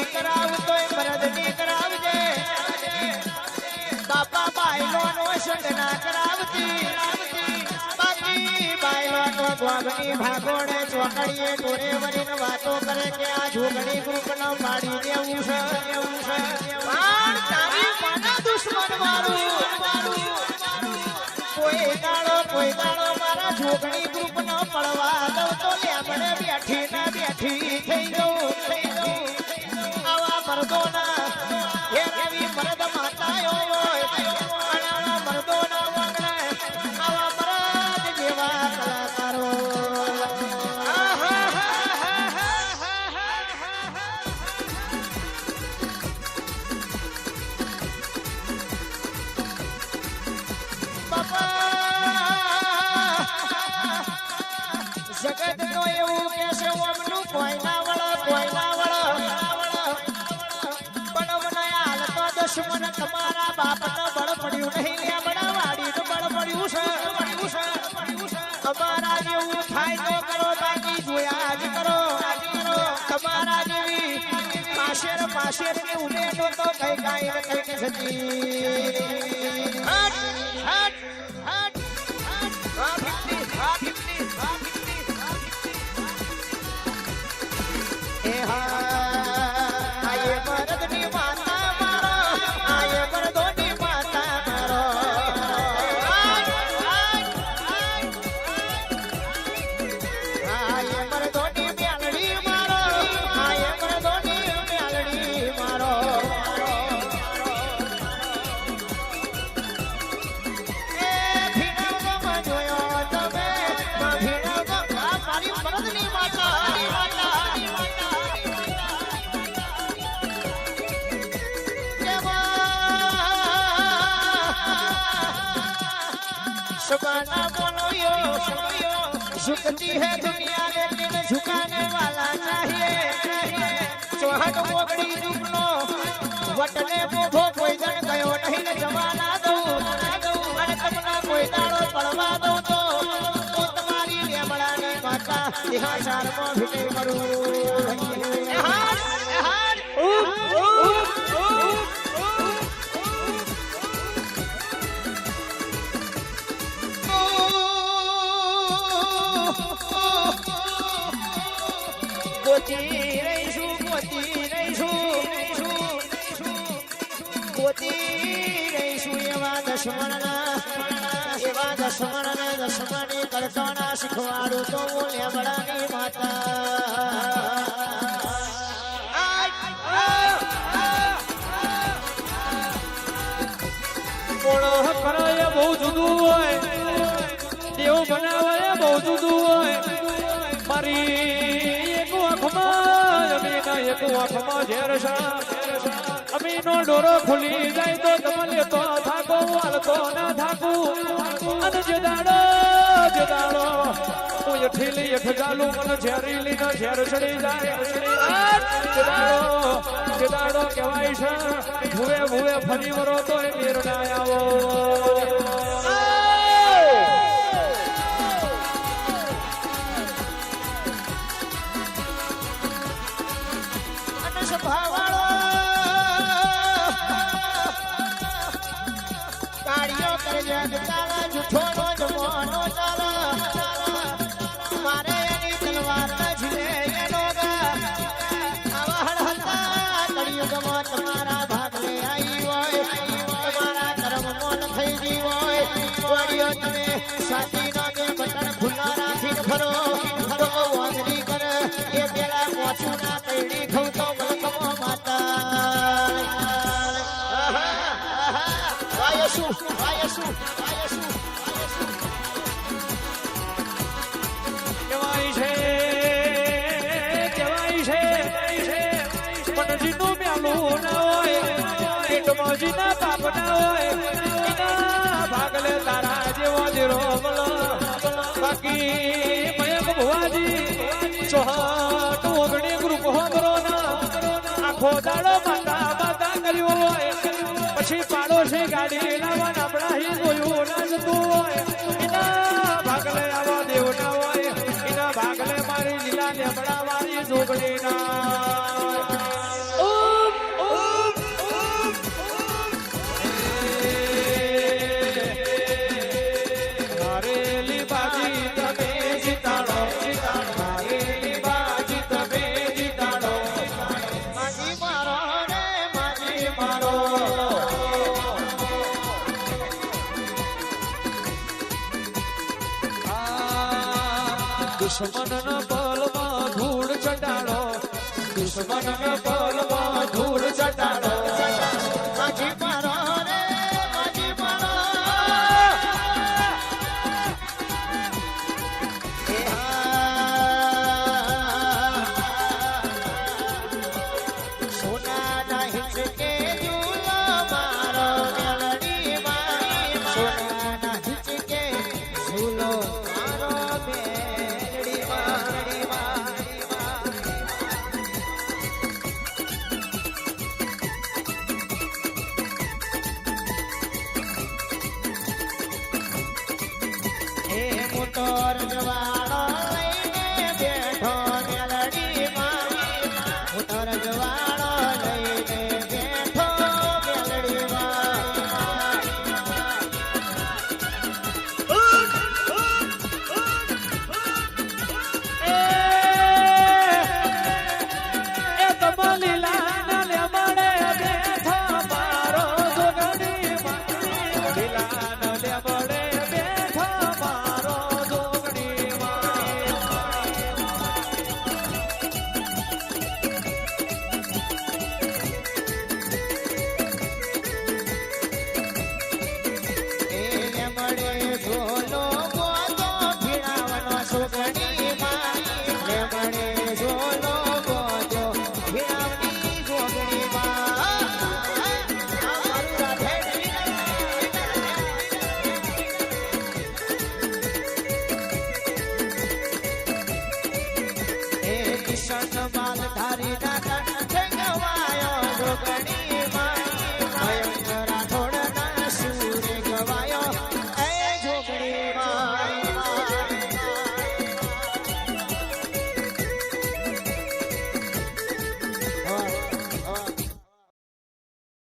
કરાવતોય મરદની કરાવજે બાપા બાયલોનો સંગ ના કરાવતી બાકી બાયલોનો ગોગની ભાગોડે ચોકડીએ ટોરે વરીને વાતો કરે કે આ જોગણી ગ્રુપનો પાડી દેવું છે પણ તારી માના દુશ્મન મારું કોઈ દાડો મારા જોગણી ગ્રુપનો પડવા દઉં તો લેમડે બેઠી ના બેઠી થઈ જવું આવા મર્દોના હે રવિ મર્દ માતાયો આવા મર્દોના વગણે આવા મર્દ જેવા કલાકારો જગત નો એવું કે છે ઓમનું કોઈના વળ પણ મનાયા હાલ તો દુશ્મન તમારા બાપને બળ પડ્યું નહીં લે બડા વાડીનું બળ પડ્યું છે તમારા જેવું થાય તો કરો બાકી જોયા જ કરો તમારા જેવી પાશેર ની ઉમેદો તો કઈ કાંઈ ને કઈ સતી આયે મરદની માતા મારો આયે મરદોની માતા મારો આયે મરદોની મેલડી મારો આયે મરદોની મેલડી મારો એ ભીડમાં જોયો તમે ભીડમાં મારી મરદની માતા शबाना बोलो यो झुकती है दुनिया लेकिन झुकाने वाला चाहिए चौहट मोगड़ी जुगनो वटने मोभो कोई जन गयो नहीं न जमाना दऊं अरे तमना कोई दाड़ो पड़वा दो तो तुम्हारी लेमड़ानी माता यहाँ चार को भिटे करूं એવા દશમની કરતો ના શીખવાડું તો હું લેમડાની માતા કરાય બહુ જુદું હોય દેવ બનાવાય બહુ જુદું હોય મારી એક આંખમાં એક આંખમાં ઝેર છે અમીનો ડોરો ખુલી જાય તો તમને તો થાકો વાળતો ના થાકું અને જે દાડો હું ઠીલી એક ચાલુ મને ઝેરી લીધો ઝેર ચડી જાય જે દાડો કહેવાય છે ભૂવે ફરી વરો તો એ મેર ના આવો જૂઠો નો જમવાનો ચાલા મારે એની તલવાર ઝીલે એનો આવા હળહળતા કળિયુગમાં તમારા ભાગલે આવી હોય તમારા કર્મનો લખાઈ ગઈ હોય વળ્યો તમે સાચીનો જે બટન ખુલ્લા રાખીને ફરો તો વાંદરી કરે એ પેલા મોચું ના કઈડી ખઉં તો મલકમો માતા વાયસુ પણજીનું મેલું ના હોય પેટમાંજીના બાપ ના હોય એના ભાગલે તારા જેવો જીરો બાકી મયંક ભુવાજી ચોહાટ ઓગણી ગ્રુપ હોમરો ના આખો દાડો માતા કર્યો હોય પછી પાડોશી ગાડી લાવવા આપણા હી જોયું ના જતું હોય એના ભાગલે આવા દેવ ના હોય એના ભાગલે મારી લીલા લેમડા વાળી જોગણી ના દુશ્મનના બલમાં ધૂળ ચટાડો દુશ્મનના બલમાં ધૂળ ચટાડો માજી મારો રે માજી મારો એ સોનાના હિંચકે ઝૂલો મારો મેલડી મારી સોનાના હિંચકે ઝૂલો મારો મેલડી મારી એ મોટો રજવાડો